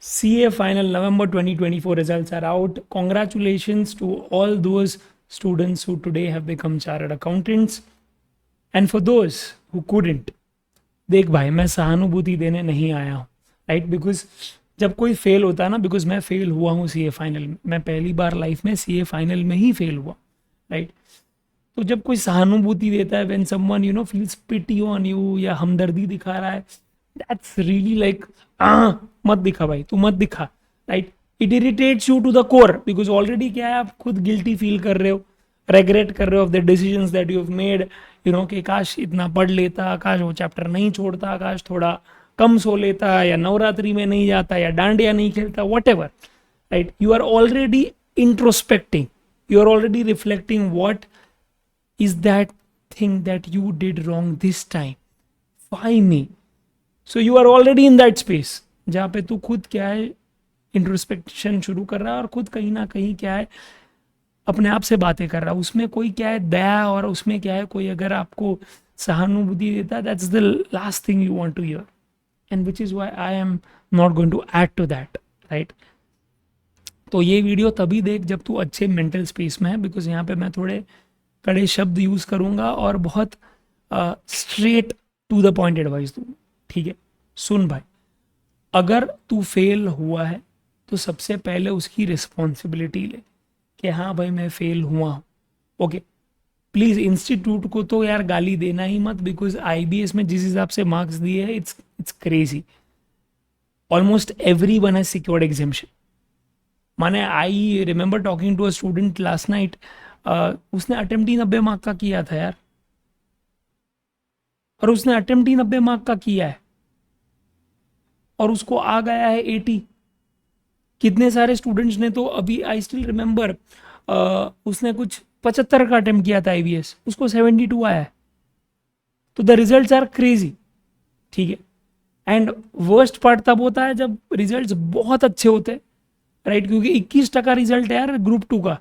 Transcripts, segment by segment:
CA final November 2024 results are out. Congratulations to all those students who today have become chartered accountants. And for those who couldn't, देख भाई मैं सहानुभूति देने नहीं आया हूँ, राइट? बिकॉज जब कोई फेल होता है ना, बिकॉज मैं फेल हुआ हूँ सीए फाइनल में, मैं पहली बार लाइफ में सीए फाइनल में ही फेल हुआ, राइट? तो जब कोई सहानुभूति देता है, when someone feels pity on you या हमदर्दी दिखा रहा है, दैट्स रियली लाइक मत दिखा भाई, तू मत दिखा, right? It irritates you to the core, because already क्या है, आप खुद गिल्टी फील कर रहे हो, रेग्रेट कर रहे हो of the decisions that you have made, कि काश इतना पढ़ लेता, काश वो चैप्टर नहीं छोड़ता, काश थोड़ा कम सो लेता, या नवरात्रि में नहीं जाता, या डांडिया नहीं खेलता, whatever, right? You are already introspecting, you are already reflecting what is that thing that you did wrong this time, why me? So you are already in that space जहाँ पे तू खुद क्या है, इंट्रोस्पेक्शन शुरू कर रहा है, और खुद कहीं ना कहीं क्या है, अपने आप से बातें कर रहा है। उसमें कोई क्या है, दया, और उसमें क्या है, कोई अगर आपको सहानुभूति देता है, that's the last thing you want to hear, and which is why I am not going to add to that, right? तो ये वीडियो तभी देख जब तू अच्छे मेंटल स्पेस में है, बिकॉज यहाँ पे मैं थोड़े कड़े शब्द यूज़ करूँगा और बहुत straight to the point advice दूँ, ठीक है? सुन भाई, अगर तू फेल हुआ है तो सबसे पहले उसकी रिस्पॉन्सिबिलिटी ले कि हाँ भाई मैं फेल हुआ हूँ, ओके? प्लीज़ इंस्टीट्यूट को तो यार गाली देना ही मत, बिकॉज आईबीएस में जिस हिसाब से मार्क्स दिए हैं, it's crazy. Almost every one has secured examination. माने I remember talking to a student last night, उसने अटेम्प्ट ही 90 मार्क का किया था यार, और उसने अटेम्प्ट ही 90 मार्क का किया है और उसको आ गया है 80। कितने सारे स्टूडेंट्स ने तो अभी, आई स्टिल रिमेंबर, उसने कुछ 75 का अटेम्प्ट किया था आईवीएस, उसको 72 आया है। तो द रिजल्ट्स आर क्रेजी, ठीक है? एंड वर्स्ट पार्ट तब होता है जब रिजल्ट्स बहुत अच्छे होते हैं, राइट? क्योंकि 21% रिजल्ट है यार ग्रुप 2 का,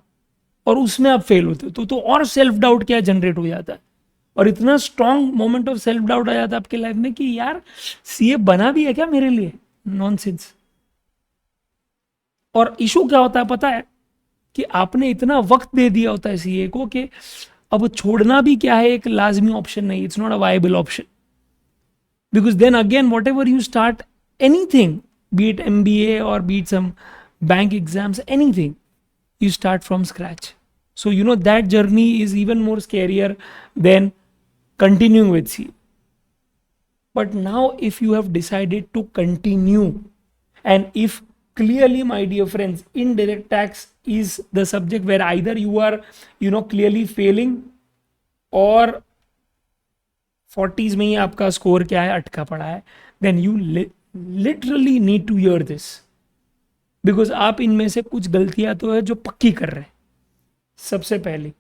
और उसमें आप फेल होते हो तो और सेल्फ डाउट क्या जनरेट हो जाता है, और इतना strong moment of self doubt आ जाता है आपके लाइफ में कि यार सीए बना भी है क्या मेरे लिए? नॉनसेंस। और इशू क्या होता है पता है, कि आपने इतना वक्त दे दिया होता है सीए को कि अब छोड़ना भी क्या है, एक लाजमी ऑप्शन नहीं, it's not a viable option, because then again whatever you start anything, be it MBA और be it some bank exams, anything, you start from scratch. So that journey is even more scarier than continuing with C. But now if you have decided to continue, and if clearly, my dear friends, indirect tax is the subject where either you are clearly failing, और 40s में ही आपका score क्या है, अटका पड़ा है, then you literally need to hear this, because आप इनमें से कुछ गलतियां तो है जो पक्की कर रहे हैं। सबसे पहले,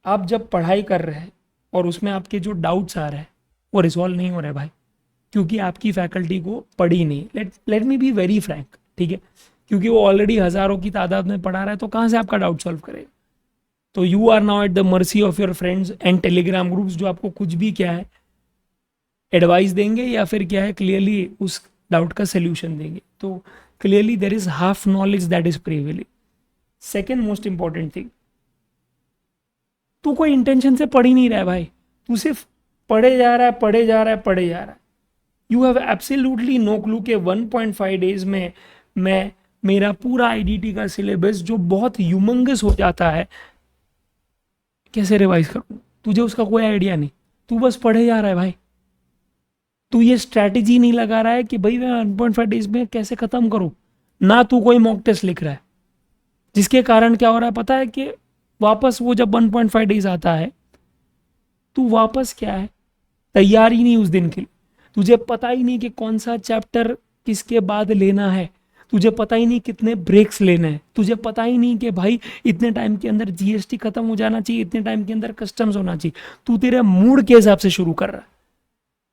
आप जब पढ़ाई कर रहे हैं और उसमें आपके जो डाउट्स आ रहे हैं वो रिजॉल्व नहीं हो रहे भाई, क्योंकि आपकी फैकल्टी को पढ़ी नहीं। Let me be very Frank, ठीक है? क्योंकि वो ऑलरेडी हज़ारों की तादाद में पढ़ा रहा है, तो कहाँ से आपका डाउट सॉल्व करेगा? तो you are now at the mercy of your friends and Telegram groups, जो आपको कुछ भी क्या है एडवाइस देंगे, या फिर क्या है क्लियरली उस डाउट का सोल्यूशन देंगे। तो clearly there is half knowledge that is prevailing. Second most important thing, तू कोई इंटेंशन से पढ़ ही नहीं रहा है भाई, तू सिर्फ पढ़े जा रहा है। You have absolutely no clue के 1.5 डेज में मैं मेरा पूरा आईडीटी का सिलेबस जो बहुत ह्यूमंगस हो जाता है, कैसे रिवाइज करूँ? तुझे उसका कोई आइडिया नहीं, तू बस पढ़े जा रहा है भाई। तू ये स्ट्रैटेजी नहीं लगा रहा है कि भाई मैं 1.5 डेज में कैसे खत्म करूं, ना तू कोई मॉक टेस्ट लिख रहा है, जिसके कारण क्या हो रहा है पता है, कि वापस वो जब 1.5 डेज आता है, तू वापस क्या है, तैयार ही नहीं उस दिन के लिए। तुझे पता ही नहीं कि कौन सा चैप्टर किसके बाद लेना है, तुझे पता ही नहीं कितने ब्रेक्स लेने हैं, तुझे पता ही नहीं कि भाई इतने टाइम के अंदर जीएसटी खत्म हो जाना चाहिए, इतने टाइम के अंदर कस्टम्स होना चाहिए। तू तेरे मूड के हिसाब से शुरू कर रहा है।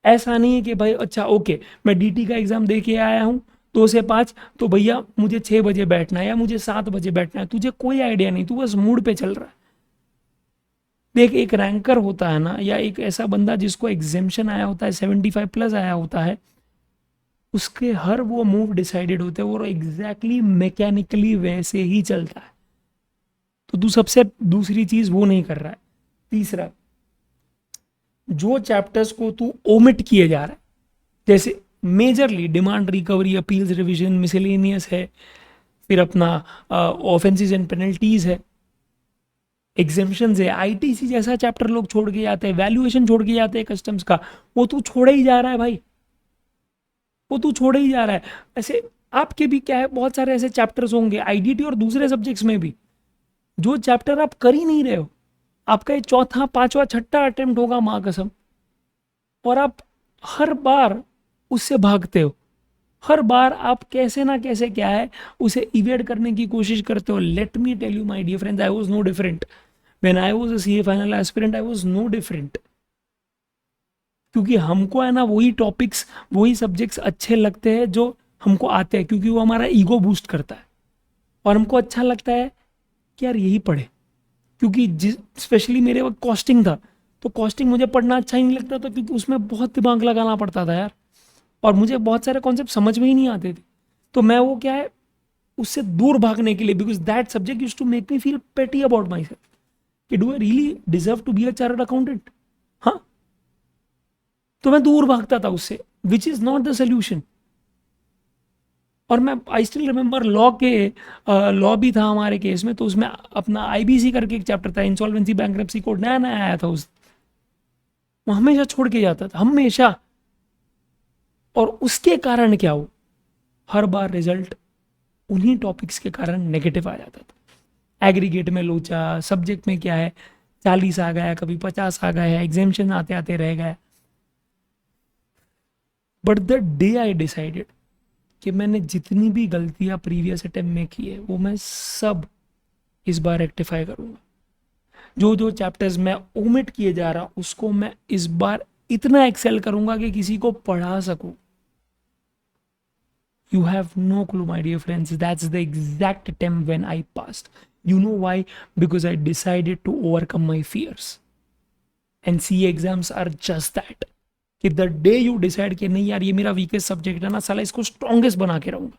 ऐसा नहीं है कि भाई अच्छा ओके मैं डीटी का एग्जाम दे के आया हूँ 2 से 5, तो भैया मुझे 6 बजे बैठना है या मुझे 7 बजे बैठना है। तुझे कोई आइडिया नहीं, तू बस मूड पे चल रहा है। देख, एक रैंकर होता है ना, या एक ऐसा बंदा जिसको एग्जेम्पशन आया होता है, 75 प्लस आया होता है, उसके हर वो मूव डिसाइडेड होते हैं और एग्जैक्टली मैकेनिकली वैसे ही चलता है। तो तू सबसे दूसरी चीज वो नहीं कर रहा है। तीसरा, जो चैप्टर्स को तू ओमिट किए जा रहा है, जैसे majorly demand recovery, appeals revision, miscellaneous है, फिर अपना ऑफेंसेस एंड पेनल्टीज है, एग्जेम्पशन है, आईटीसी जैसा चैप्टर लोग छोड़ के जाते हैं, वैल्यूएशन छोड़ के जाते हैं कस्टम्स का, वो तू छोड़े ही जा रहा है भाई, वो तू छोड़े ही जा रहा है। ऐसे आपके भी क्या है, बहुत सारे ऐसे चैप्टर्स होंगे आईडीटी और दूसरे सब्जेक्ट्स में भी, जो चैप्टर आप कर ही नहीं रहे हो, आपका ये चौथा पांचवा छठा अटेम्प्ट होगा माँ कसम, और आप हर बार उससे भागते हो, हर बार आप कैसे ना कैसे क्या है उसे इवेड करने की कोशिश करते हो। Let me tell you my dear friends, I was no different when I was a CA final aspirant, I was no different. क्योंकि हमको है ना वही टॉपिक्स, वही सब्जेक्ट्स अच्छे लगते हैं जो हमको आते हैं, क्योंकि वो हमारा ईगो बूस्ट करता है और हमको अच्छा लगता है कि यार यही पढ़े। क्योंकि जिस स्पेशली मेरे वक्त कॉस्टिंग था, तो कॉस्टिंग मुझे पढ़ना अच्छा ही नहीं लगता था, क्योंकि उसमें बहुत दिमाग लगाना पड़ता था यार, और मुझे बहुत सारे कॉन्सेप्ट समझ में ही नहीं आते थे। तो मैं वो क्या है, उससे दूर भागने के लिए, because that subject used to make me feel petty about myself, कि do I really deserve to be a chartered accountant. हाँ, तो मैं दूर भागता था उससे, which is not the solution. और मैं आई स्टिल रिमेंबर लॉ के, लॉ भी था हमारे केस में, तो उसमें अपना आईबीसी करके एक चैप्टर था, इंसॉल्वेंसी बैंक्रप्सी कोड, नया नया आया था उस, वो हमेशा छोड़ के जाता था, हमेशा। और उसके कारण क्या हो, हर बार रिजल्ट उन्हीं टॉपिक्स के कारण नेगेटिव आ जाता था। एग्रीगेट में लोचा, सब्जेक्ट में क्या है 40 आ गया, कभी 50 आ गया, एग्जामिनेशन आते आते रह गया। But the day I decided कि मैंने जितनी भी गलतियां प्रीवियस अटेम्प्ट में की है वो मैं सब इस बार रेक्टिफाई करूंगा। जो जो चैप्टर्स मैं ओमिट किए जा रहा उसको मैं इस बार इतना एक्सेल करूंगा कि किसी को पढ़ा सकूं। You have no clue, my dear friends. That's the exact attempt when I passed. You know why? Because I decided to overcome my fears. And CA exams are just that. कि the day you decide कि नहीं यार ये मेरा weakest subject है ना, साला इसको स्ट्रॉन्गेस्ट बना के रहूंगा,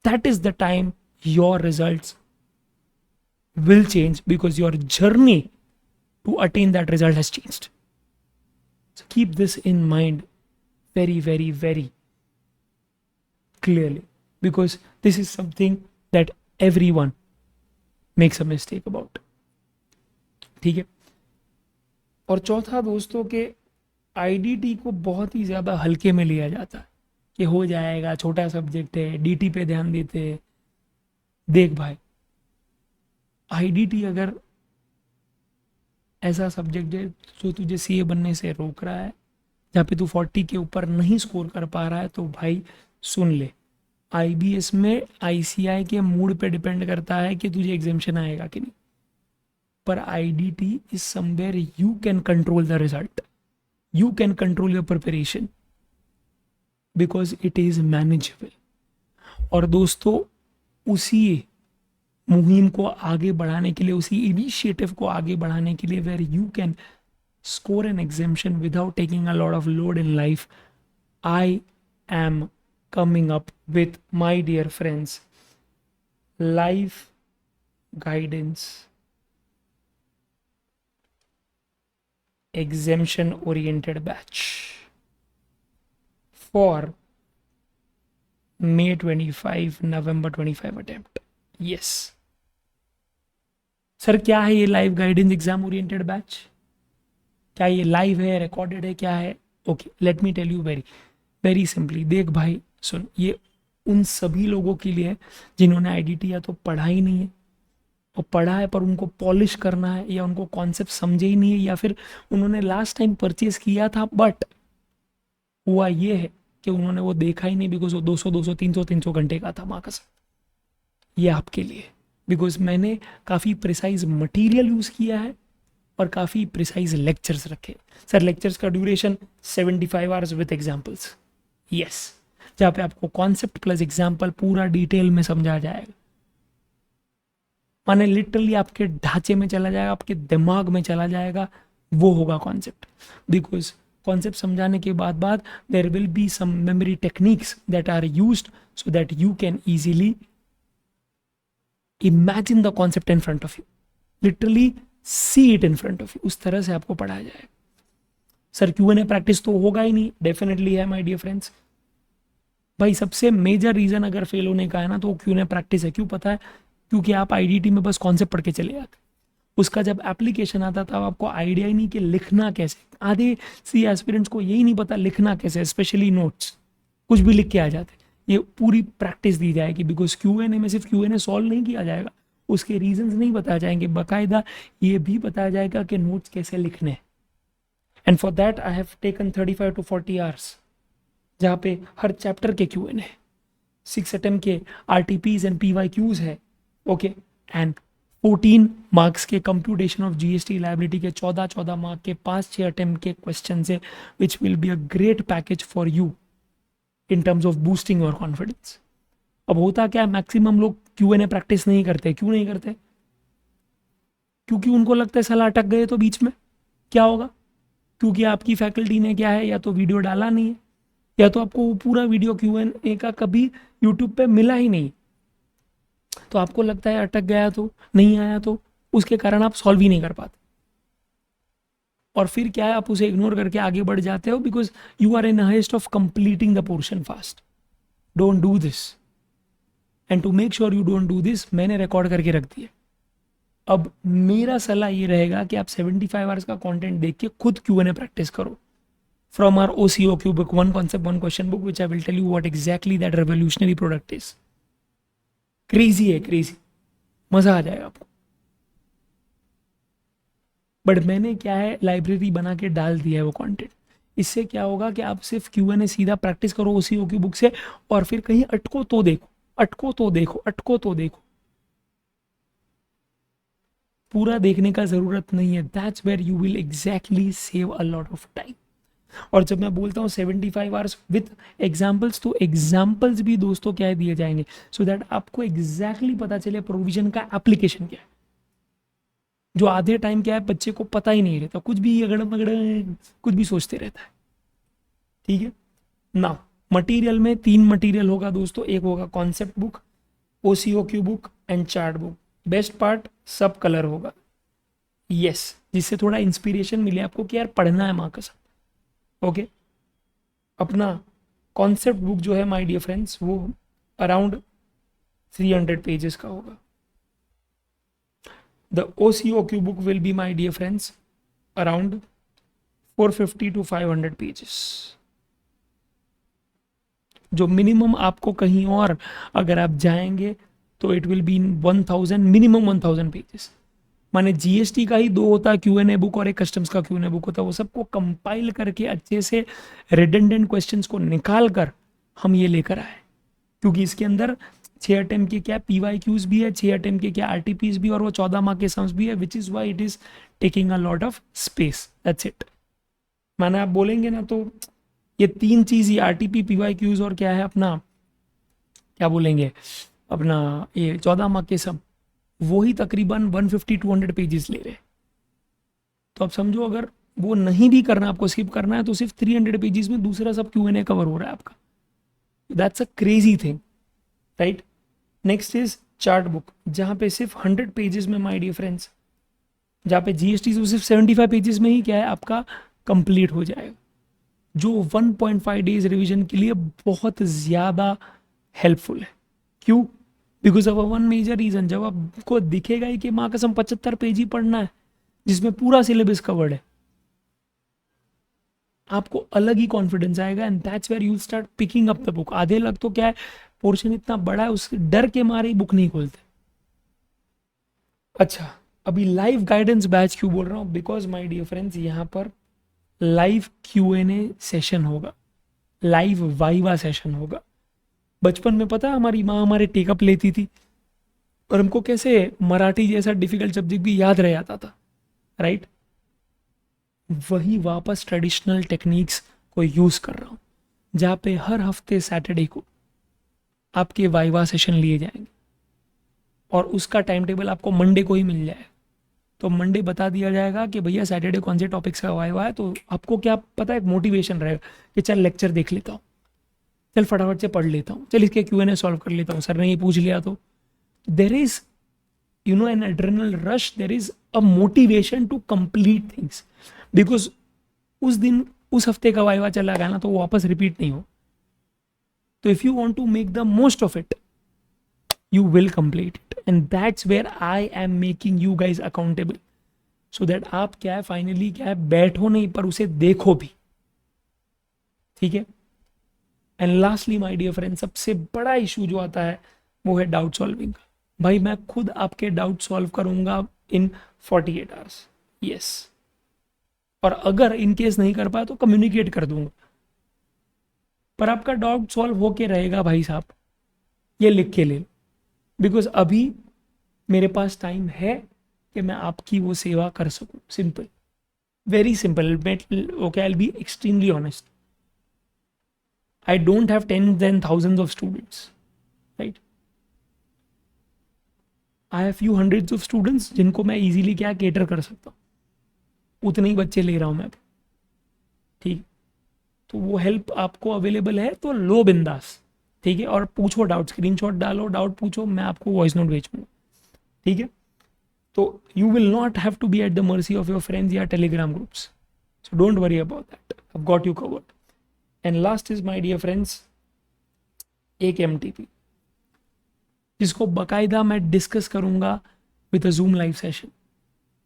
that is the time your results will change, because your journey to attain that result has changed. So keep this in mind very very very clearly, because this is something that everyone makes a mistake about. ठीक है। और चौथा दोस्तों के IDT को बहुत ही ज़्यादा हल्के में लिया जाता है कि हो जाएगा, छोटा सब्जेक्ट है, डीटी पे ध्यान देते हैं। देख भाई, आईडीटी अगर ऐसा सब्जेक्ट है जो तुझे सीए बनने से रोक रहा है, जहाँ पे तू 40 के ऊपर नहीं स्कोर कर पा रहा है, तो भाई सुन ले, आईबीएस में आईसीआई के मूड पे डिपेंड करता है कि तुझे एग्जामिनेशन आएगा कि नहीं, पर IDT is somewhere you can control the result, you can control your preparation because it is manageable. और दोस्तों उसी मुहिम को आगे बढ़ाने के लिए, उसी इनिशिएटिव को आगे बढ़ाने के लिए, where you can score an exemption without taking a lot of load in life, I am coming up with, my dear friends, life guidance exemption oriented batch for May 25 November 25 attempt. Yes sir, क्या है ये live guidance exam oriented batch? क्या ये live है, recorded है, क्या है? Okay, let me tell you very very simply. देख भाई सुन, ये उन सभी लोगों के लिए है जिन्होंने आईडीटी या तो पढ़ा ही नहीं है, और पढ़ा है पर उनको पॉलिश करना है, या उनको कॉन्सेप्ट समझे ही नहीं है, या फिर उन्होंने लास्ट टाइम परचेज किया था बट हुआ ये है कि उन्होंने वो देखा ही नहीं, बिकॉज वो 200 300 घंटे का था माँ कसम। ये आपके लिए, बिकॉज मैंने काफ़ी प्रिसाइज मटेरियल यूज़ किया है और काफ़ी प्रिसाइज लेक्चर्स रखे। सर लेक्चर्स का duration 75 hours with examples, yes, जहाँ पे आपको कॉन्सेप्ट प्लस एग्जाम्पल पूरा डिटेल में समझा जाएगा, माने लिटरली आपके ढांचे में चला जाएगा, आपके दिमाग में चला जाएगा, वो होगा कॉन्सेप्ट। बिकॉज कॉन्सेप्ट समझाने के बाद there will be some memory techniques that are used so that you can easily imagine the concept in front of you, literally see it in front of you. उस तरह से आपको पढ़ाया जाएगा। Sir Q&A practice तो होगा ही नहीं, definitely है माय डियर फ्रेंड्स। भाई सबसे मेजर रीजन अगर फेल होने का है ना तो वो Q&A प्रैक्टिस है। क्यों पता है? क्योंकि आप IDT में बस कॉन्सेप्ट पढ़ के चले आते, उसका जब एप्लीकेशन आता तब आपको आइडिया ही नहीं कि लिखना कैसे। आधे सी एस्पिरेंट्स को यही नहीं पता लिखना कैसे, स्पेशली नोट्स कुछ भी लिख के आ जाते। ये पूरी प्रैक्टिस दी जाएगी, बिकॉज Q&A में सिर्फ Q&A सॉल्व नहीं किया जाएगा, उसके रीजंस नहीं बताए जाएंगे, बाकायदा ये भी बताया जाएगा कि नोट्स कैसे लिखने हैं। And for that I have taken 35 to 40 hours, जहाँ पे हर चैप्टर के Q&A, 6 अटेम्प्ट के RTPs एंड PYQs है, ओके। एंड 14 मार्क्स के कंप्यूटेशन ऑफ GST लाइबिलिटी के 14 मार्क के 5-6 अटेम्प्ट के क्वेश्चन है, which will be a great package for you in terms of boosting your confidence. अब होता क्या है, मैक्सिमम लोग Q&A प्रैक्टिस नहीं करते। क्यों नहीं करते? क्योंकि उनको लगता है साला अटक गए तो बीच में क्या होगा, क्योंकि आपकी फैकल्टी ने क्या है, या तो वीडियो डाला नहीं है, या तो आपको पूरा वीडियो Q&A का कभी यूट्यूब पे मिला ही नहीं, तो आपको लगता है अटक गया तो, नहीं आया तो, उसके कारण आप सॉल्व ही नहीं कर पाते। और फिर क्या है, आप उसे इग्नोर करके आगे बढ़ जाते हो, because you are in haste of completing the portion fast. Don't do this, and to make sure you don't do this, मैंने रिकॉर्ड करके रख दिया। अब मेरा सलाह ये रहेगा कि आप 75 आवर्स का कंटेंट देख के खुद Q&A प्रैक्टिस करो from our OCOQ book, one concept one question book, which I will tell you what exactly that revolutionary product is. Crazy है, क्रेजी, मजा आ जाएगा आपको। बट मैंने क्या है, लाइब्रेरी बना के डाल दिया है वो कंटेंट। इससे क्या होगा कि आप सिर्फ Q&A सीधा प्रैक्टिस करो OCOQ बुक से, और फिर कहीं अटको तो देखो, अटको तो देखो, अटको तो देखो, पूरा देखने का जरूरत नहीं है। That's where you will exactly save a lot of time. और जब मैं बोलता हूँ 75 आवर्स विद एग्जाम्पल्स, तो एग्जाम्पल्स भी दोस्तों क्या है दिए जाएंगे, सो दैट आपको एग्जैक्टली पता चले प्रोविजन का एप्लीकेशन क्या है। जो आधे टाइम क्या है, बच्चे को पता ही नहीं रहता, कुछ भी अगड़ मगड़ कुछ भी सोचते रहता है। ठीक है ना। मटेरियल में 3 मटेरियल होगा दोस्तों, एक होगा concept book, OCOQ book and chart book. Best part सब कलर होगा, यस, जिससे थोड़ा इंस्पिरेशन मिले आपको कि यार पढ़ना है माँ कसम। ओके, अपना कॉन्सेप्ट बुक जो है माय डियर फ्रेंड्स, वो अराउंड 300 पेजेस का होगा। The OCOQ book will be my dear friends around 450 to 500 pages, जो मिनिमम आपको कहीं और अगर आप जाएंगे तो it will be 1000, minimum 1000 pages. माने GST का ही 2 होता है Q&A बुक, और एक कस्टम्स का Q&A बुक होता है। वो सबको कंपाइल करके अच्छे से रिडंडेंट क्वेश्चंस को निकाल कर हम ये लेकर आए, क्योंकि इसके अंदर 6 अटेम्प्ट के क्या PYQs भी है, 6 अटेम्प्ट के क्या RTPs भी, और वो 14 मार्क के सम्स भी है, which is why it is taking a lot of space. That's it. माने आप बोलेंगे ना तो ये 3 चीज, ये RTP, PYQs और क्या है अपना, क्या बोलेंगे अपना, ये 14 मार्क के सब, वही तकरीबन 150-200 पेजेस ले रहे। तो आप समझो अगर वो नहीं भी करना, आपको स्किप करना है, तो सिर्फ 300 पेजेस में दूसरा सब Q&A कवर हो रहा है आपका। That's a crazy thing, right. Next is chart book, जहाँ पे सिर्फ 100 पेजेस में माय डियर फ्रेंड्स, जहाँ पे GST सिर्फ 75 पेजेस में ही क्या है आपका कंप्लीट हो जाएगा, जो 1.5 डेज रिविजन के लिए बहुत ज़्यादा हेल्पफुल है। क्यों? Because of one major reason, जब आपको दिखेगा ही कि माँ कसम 75 पेज ही पढ़ना है जिसमें पूरा सिलेबस कवर्ड है, आपको अलग ही कॉन्फिडेंस आएगा, and that's where you start picking up the book. आधे लोग तो क्या है, पोर्शन इतना बड़ा है उसके डर के मारे ही बुक नहीं खोलते। अच्छा, अभी लाइव गाइडेंस बैच क्यों बोल रहा हूँ, बिकॉज माय डियर फ्रेंड्स यहाँ पर लाइव Q&A सेशन होगा, लाइव वाइवा सेशन होगा। बचपन में पता है हमारी माँ हमारे टेकअप लेती थी, और हमको कैसे मराठी जैसा डिफिकल्ट सब्जेक्ट भी याद रह जाता था, राइट। वही वापस ट्रेडिशनल टेक्निक्स को यूज कर रहा हूँ, जहाँ पे हर हफ्ते सैटरडे को आपके वाइवा सेशन लिए जाएंगे, और उसका टाइम टेबल आपको मंडे को ही मिल जाएगा। तो मंडे बता दिया जाएगा कि भैया सैटरडे कौन से टॉपिक्स का हुआ है। तो आपको क्या पता है, एक मोटिवेशन रहेगा कि चल लेक्चर देख लेता हूँ, चल फटाफट से पढ़ लेता हूँ, चल इसके Q&A सॉल्व कर लेता हूँ, सर ने ये पूछ लिया। तो there is an adrenal rush, there is a motivation to complete things, because उस दिन उस हफ्ते का वाइवा चला गया ना तो वो वापस रिपीट नहीं हो। तो if you want to make the most of it, you will complete it, and that's where I am making you guys accountable, so that आप क्या है फाइनली क्या है बैठो नहीं पर उसे देखो भी, ठीक है। And lastly my dear friend, सबसे बड़ा इशू जो आता है वो है डाउट सॉल्विंग का। भाई मैं खुद आपके डाउट सॉल्व करूंगा इन 48 आवर्स, यस। और अगर इन केस नहीं कर पाया तो कम्युनिकेट कर दूंगा, पर आपका डाउट सॉल्व होके रहेगा भाई साहब, ये लिख के ले लो। बिकॉज अभी मेरे पास टाइम है कि मैं आपकी वो सेवा कर सकूं। Simple, very simple. Okay, I will be extremely honest, I don't have tens and thousands of students, right. I have few hundreds of students जिनको मैं इजीली क्या केटर कर सकता हूँ, उतने ही बच्चे ले रहा हूँ मैं, ठीक। तो वो हेल्प आपको अवेलेबल है तो लो बिंदास, ठीक है। और पूछो डाउट, स्क्रीनशॉट डालो, डाउट पूछो, मैं आपको वॉइस नोट भेजूंगा, ठीक है। तो you will not have to be at the mercy of your friends या Telegram groups, so don't worry about that, I got you covered. And last is my dear friends एक MTP, जिसको बाकायदा मैं discuss करूंगा with a Zoom live session,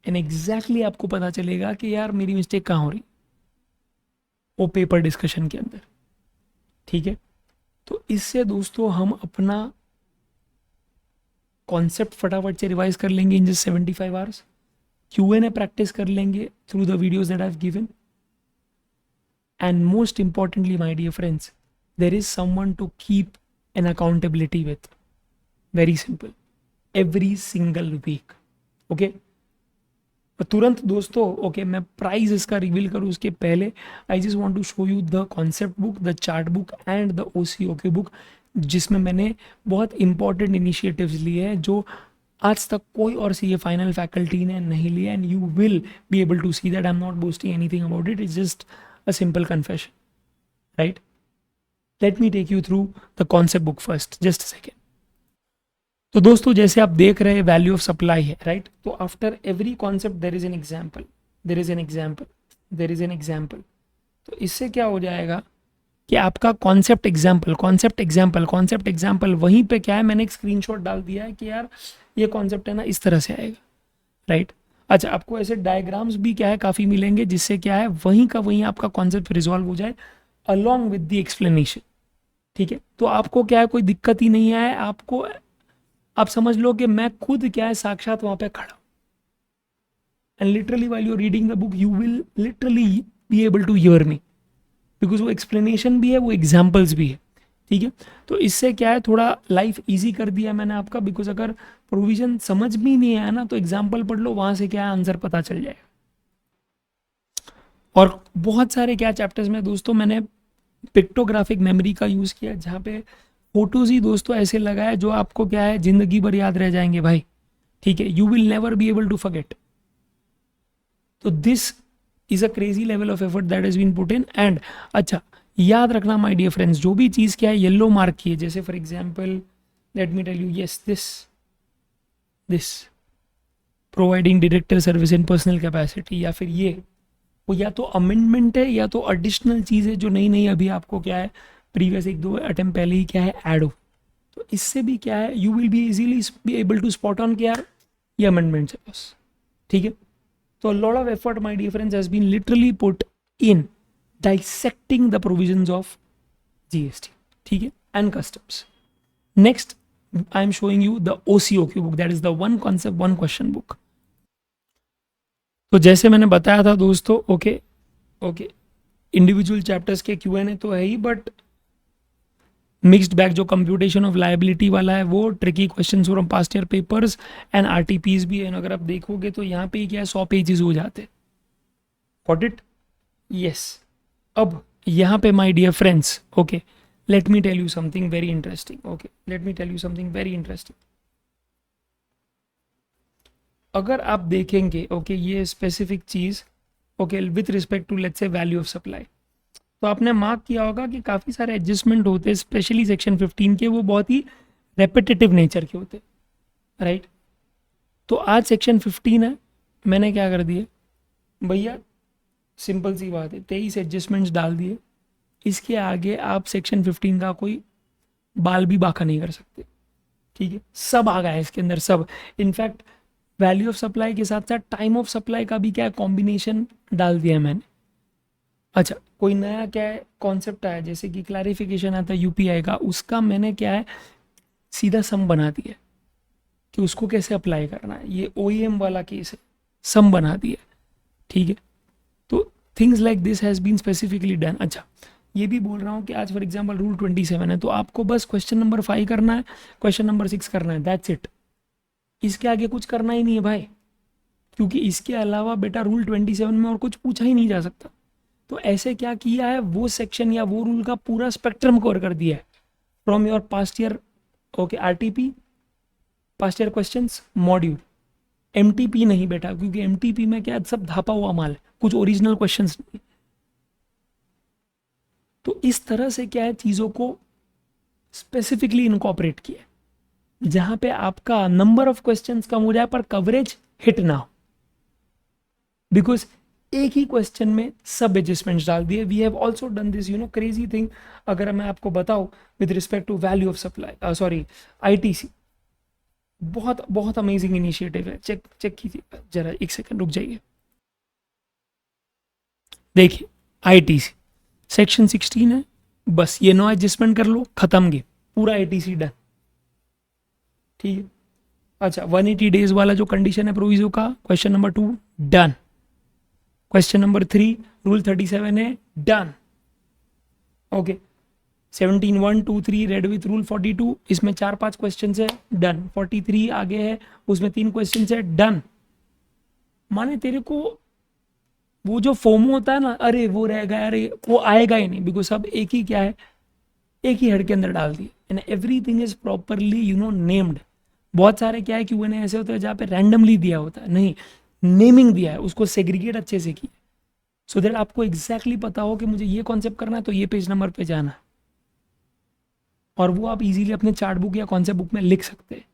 and exactly आपको पता चलेगा कि यार मेरी मिस्टेक कहाँ हो रही, वो पेपर डिस्कशन के अंदर, ठीक है। तो इससे दोस्तों हम अपना कॉन्सेप्ट फटाफट से रिवाइज कर लेंगे in just 75 hours, Q&A practice कर लेंगे through the videos that I have given, and most importantly my dear friends, there is someone to keep an accountability with, very simple, every single week, okay. तुरंत दोस्तों, okay, मैं price इसका reveal करूँ उसके पहले I just want to show you the concept book, the chart book and the OCOK book, जिसमें मैंने बहुत इंपॉर्टेंट इनिशिएटिव्स लिए हैं जो आज तक कोई और CA फाइनल फैकल्टी ने नहीं लिया, and you will be able to see that I am not boasting anything about it, it's just a simple confession, right. Let me take you through the concept book first, just a second. तो दोस्तों जैसे आप देख रहे हैं value of supply है, right. तो after every concept there is an example, there is an example, there is an example. तो इससे क्या हो जाएगा कि आपका concept example, concept example, concept example, वहीं पे क्या है मैंने एक स्क्रीनशॉट डाल दिया है कि यार ये कॉन्सेप्ट है ना इस तरह से आएगा, राइट। अच्छा, आपको ऐसे डायग्राम्स भी क्या है काफ़ी मिलेंगे, जिससे क्या है वहीं का वहीं आपका कॉन्सेप्ट रिजॉल्व हो जाए अलॉन्ग विद द एक्सप्लेनेशन, ठीक है। तो आपको क्या है कोई दिक्कत ही नहीं है, आपको आप समझ लो कि मैं खुद क्या है साक्षात वहां पे खड़ा, and literally while you are reading the book you will literally be able to hear me, because वो एक्सप्लेनेशन भी है, वो एग्जाम्पल्स भी है, ठीक है। तो इससे क्या है थोड़ा लाइफ ईजी कर दिया मैंने आपका, बिकॉज अगर प्रोविजन समझ भी नहीं आया ना तो एग्जाम्पल पढ़ लो, वहां से क्या है आंसर पता चल जाएगा। और बहुत सारे क्या चैप्टर्स में दोस्तों मैंने पिक्टोग्राफिक मेमोरी का यूज़ किया, जहाँ पे फोटोज ही दोस्तों ऐसे लगाए जो आपको क्या है जिंदगी भर याद रह जाएंगे भाई, ठीक है। You will never be able to forget. तो this is a crazy level of effort that has been put in, and अच्छा याद रखना माय डियर फ्रेंड्स, जो भी चीज़ क्या है येलो मार्क की है, जैसे for example let me tell you, yes this providing director service in personal capacity, या फिर ये वो या तो अमेंडमेंट है या तो एडिशनल चीज़ है जो नई नई अभी आपको क्या है प्रीवियस 1-2 अटेम्प्ट पहले ही क्या है ऐड हो। तो इससे भी क्या है you will be easily be able to spot on कि यार ये अमेंडमेंट्स है बस, ठीक है। तो lot of effort my dear friends has been literally put in dissecting the provisions of GST, ठीक है, and customs. Next I am showing you the OCOQ book, that is the one concept one question book. तो जैसे मैंने बताया था दोस्तों, okay individual chapters के Q&A तो है ही, बट मिक्स्ड बैग जो कंप्यूटेशन ऑफ लायबिलिटी वाला है वो tricky questions from past year papers and RTPs भी है। अगर आप देखोगे तो यहाँ पे ही क्या है 100 पेजेस हो जाते, गॉट इट, यस। अब यहाँ पे my dear friends, okay let me tell you something very interesting, okay let me tell you something very interesting. अगर आप देखेंगे ओके ये स्पेसिफिक चीज़ okay with respect to let's say value of supply, तो आपने मार्क किया होगा कि काफ़ी सारे एडजस्टमेंट होते हैं स्पेशली सेक्शन 15 के, वो बहुत ही रेपिटेटिव नेचर के होते हैं, राइट। तो आज सेक्शन 15 है, मैंने क्या कर दिया भैया, सिंपल सी बात है, 23 एडजस्टमेंट्स डाल दिए। इसके आगे आप सेक्शन 15 का कोई बाल भी बाका नहीं कर सकते, ठीक है। सब आ गया है इसके अंदर, सब। इनफैक्ट वैल्यू ऑफ सप्लाई के साथ साथ टाइम ऑफ सप्लाई का भी क्या कॉम्बिनेशन डाल दिया है मैंने। अच्छा, कोई नया क्या है कॉन्सेप्ट आया, जैसे कि क्लैरिफिकेशन आता है यूपीआई का, उसका मैंने क्या है सीधा सम बना दिया कि उसको कैसे अप्लाई करना है। ये ओईएम वाला केस है, सम बना दिया, ठीक है। तो things like this has been specifically done. अच्छा, ये भी बोल रहा हूँ कि आज फॉर एग्जांपल रूल 27 है, तो आपको बस क्वेश्चन नंबर 5 करना है, क्वेश्चन नंबर 6 करना है, दैट्स इट। इसके आगे कुछ करना ही नहीं है भाई, क्योंकि इसके अलावा बेटा रूल 27 में और कुछ पूछा ही नहीं जा सकता। तो ऐसे क्या किया है, वो सेक्शन या वो रूल का पूरा स्पेक्ट्रम कवर कर दिया है, from your past year okay RTP, past year questions, module. MTP नहीं बेटा, क्योंकि एमटीपी में क्या सब धापा हुआ माल है, कुछ ओरिजिनल क्वेश्चंस नहीं। तो इस तरह से क्या है चीज़ों को स्पेसिफिकली इनकॉपरेट किया, जहां पे आपका नंबर ऑफ क्वेश्चंस कम हो जाए पर कवरेज हिट ना हो, बिकॉज एक ही क्वेश्चन में सब एडजस्टमेंट्स डाल दिए। We have also done this crazy thing, अगर मैं आपको बताऊं with respect to value of supply sorry ITC, बहुत बहुत अमेजिंग इनिशिएटिव है। चेक कीजिए जरा, एक सेकंड रुक जाइए। देखिए आईटीसी सेक्शन 16 है, बस ये 9 एडजस्टमेंट कर लो, खत्म गे, पूरा आईटीसी डन, ठीक है। अच्छा, 180 डेज वाला जो कंडीशन है प्रोविजो का, question number 2 done. Question number 3 rule 37 है, done, okay. 17 1 2 3 red with rule 42, इसमें 4-5 क्वेश्चन है, डन। 43 आगे है, उसमें 3 क्वेश्चन है, डन। माने तेरे को वो जो फोमो होता है ना, अरे वो रह गया, अरे वो आएगा ही नहीं, बिकॉज सब एक ही क्या है, एक ही हेड के अंदर डाल दिए, and everything is properly named. बहुत सारे क्या है क्यों ऐसे होते हैं जहाँ पे रैंडमली दिया होता है, नहीं, नेमिंग दिया है, उसको सेग्रीगेट अच्छे से किया, सो दैट आपको एग्जैक्टली पता हो कि मुझे ये कॉन्सेप्ट करना है तो ये पेज नंबर पे जाना है, और वो आप इजीली अपने चार्ट बुक या कॉन्सेप्ट बुक में लिख सकते हैं।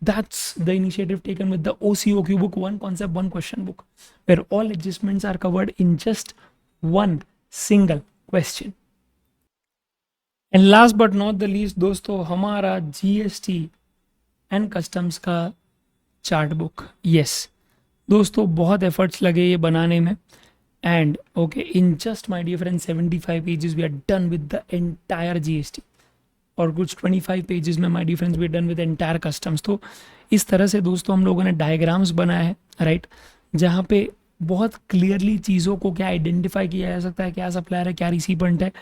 That's the initiative taken with the OCOQ book, one concept, one question book, where all adjustments are covered in just one single question. And last but not the least दोस्तों, हमारा GST and customs का chart book. Yes दोस्तों, बहुत efforts लगे ये बनाने में, and okay in just my dear friend 75 pages we are done with the entire GST, और कुछ 25 पेजेस में my dear friends we are done with entire customs. तो इस तरह से दोस्तों हम लोगों ने डायग्राम्स बनाए हैं, राइट, जहाँ पे बहुत क्लियरली चीज़ों को क्या आइडेंटिफाई किया जा सकता है, क्या सप्लायर है, क्या रिसीपेंट है।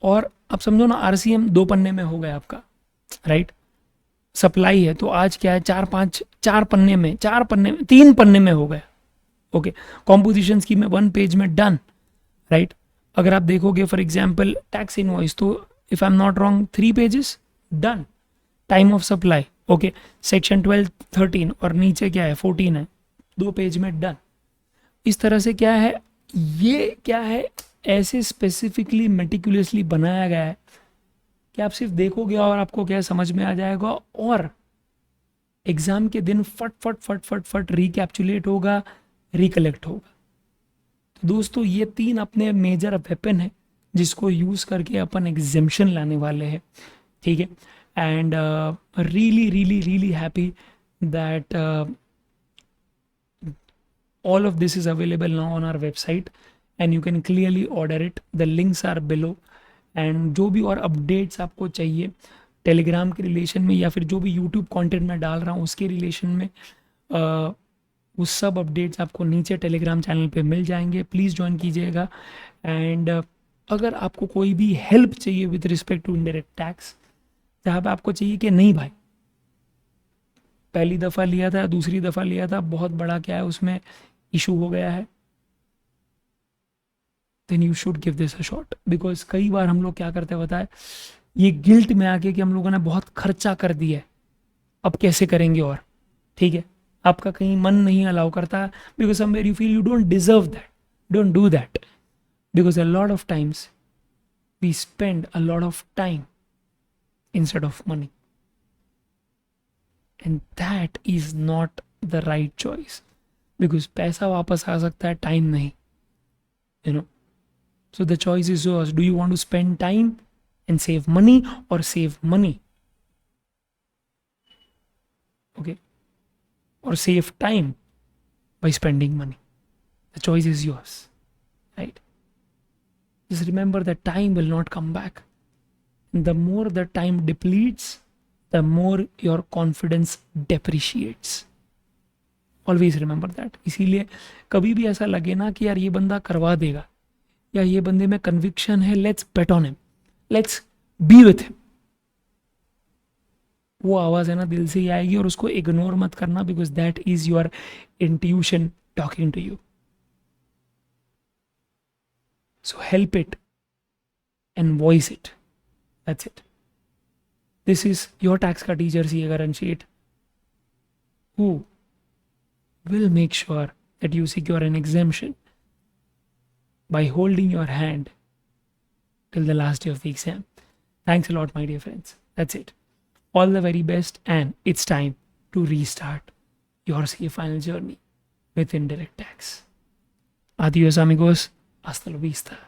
और अब समझो ना, RCM 2 पन्ने में हो गया आपका, राइट। सप्लाई है तो आज क्या है 4 पन्ने में 3 पन्ने में हो गया, ओके। कॉम्पोजिशन स्कीम में 1 पेज में डन, राइट। अगर आप देखोगे फॉर एग्जाम्पल टैक्स इनवॉइस, तो if I am not wrong 3 pages done. Time of supply, okay, section 12 13 और नीचे क्या है 14 है, 2 पेज में डन। इस तरह से क्या है, ये क्या है ऐसे स्पेसिफिकली मेटिकुलसली बनाया गया है कि आप सिर्फ देखोगे और आपको क्या समझ में आ जाएगा, और एग्जाम के दिन फट फट फट फट फट रिकैप्चुलेट होगा, रिकलेक्ट होगा। तो दोस्तों ये 3 अपने मेजर वेपन है जिसको यूज करके अपन एग्जेम्पशन लाने वाले हैं, ठीक है। And really really really happy that all of this is available now on our website and you can clearly order it, the links are below। and जो भी और अपडेट्स आपको चाहिए टेलीग्राम के रिलेशन में या फिर जो भी यूट्यूब कंटेंट मैं डाल रहा हूँ उसके रिलेशन में, उस सब अपडेट्स आपको नीचे टेलीग्राम चैनल पे मिल जाएंगे, प्लीज़ ज्वाइन कीजिएगा। एंड अगर आपको कोई भी हेल्प चाहिए with respect to indirect tax, जहाँ पे आपको चाहिए कि नहीं भाई पहली दफ़ा लिया था, दूसरी दफ़ा लिया था, बहुत बड़ा क्या है उसमें इशू हो गया है, then you should give this a shot. Because कई बार हम लोग क्या करते हैं बताए, ये गिल्ट में आके कि हम लोगों ने बहुत खर्चा कर दिया है, अब कैसे करेंगे, और ठीक है आपका कहीं मन नहीं अलाउ करता, because somewhere you feel you don't deserve that, don't do that, because a lot of times we spend a lot of time instead of money, and that is not the right choice, because पैसा वापस आ सकता है, time नहीं, you know. So the choice is yours. Do you want to spend time and save money, or save money, okay, or save time by spending money? The choice is yours, right? Just remember that time will not come back. The more the time depletes, the more your confidence depreciates. Always remember that. इसीलिए कभी भी ऐसा लगे ना कि यार ये बंदा करवा देगा, या ये बंदे में कन्विक्शन है, let's bet on him, let's be with him, वो आवाज है ना दिल से ही आएगी, और उसको इग्नोर मत करना, because that is your intuition talking to you. So help it and voice it. That's it. This is your tax ka teacher, CA Karan Sheth, who will make sure that you secure an exemption by holding your hand till the last day of the exam. Thanks a lot, my dear friends. That's it. All the very best, and it's time to restart your CA final journey with indirect tax. Adios, amigos. Hasta la vista.